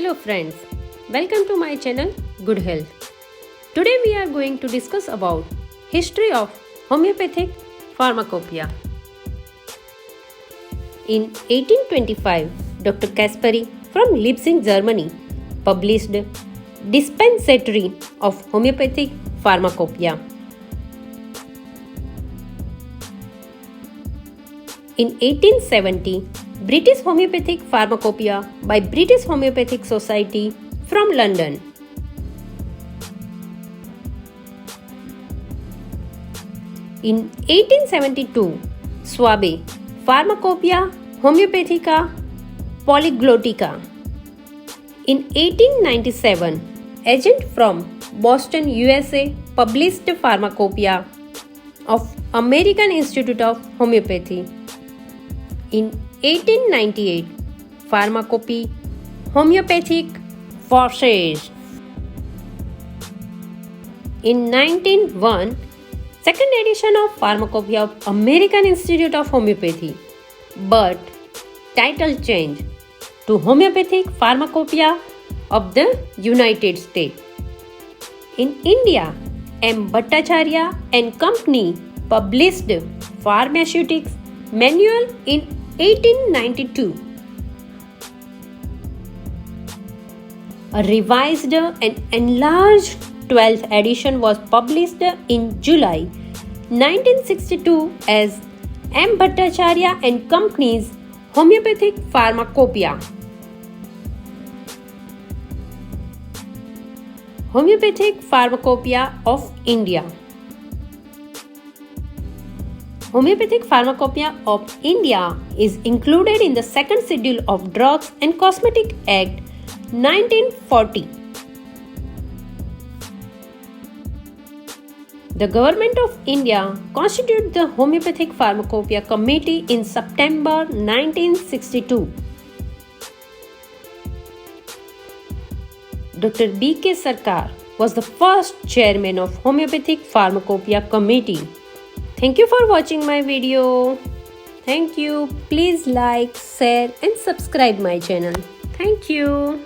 Hello friends, welcome to my channel Good Health. Today we are going to discuss about History of Homeopathic Pharmacopoeia. In 1825, Dr. Kaspari from Leipzig, Germany published Dispensatory of Homeopathic Pharmacopoeia. In 1870, British Homeopathic Pharmacopoeia by British Homeopathic Society from London. In 1872, Swabe Pharmacopoeia Homeopathica Polyglottica. In 1897, agent from Boston, USA published Pharmacopoeia of American Institute of Homeopathy. In 1898, Pharmacopoeia Homeopathic Forces. In 1901, second edition of Pharmacopoeia of American Institute of Homeopathy, but title change to Homeopathic Pharmacopoeia of the United States. In India, M. Bhattacharya and Company published Pharmaceutics Manual in 1892. A revised and enlarged 12th edition was published in July 1962 as M. Bhattacharya and Company's Homeopathic Pharmacopoeia. Homeopathic Pharmacopoeia of India. Homeopathic Pharmacopoeia of India is included in the second schedule of Drugs and Cosmetic Act 1940. The Government of India constituted the Homeopathic Pharmacopoeia Committee in September 1962. Dr. B.K. Sarkar was the first chairman of Homeopathic Pharmacopoeia Committee. Thank you for watching my video. Thank you. Please like, share and subscribe my channel. Thank you.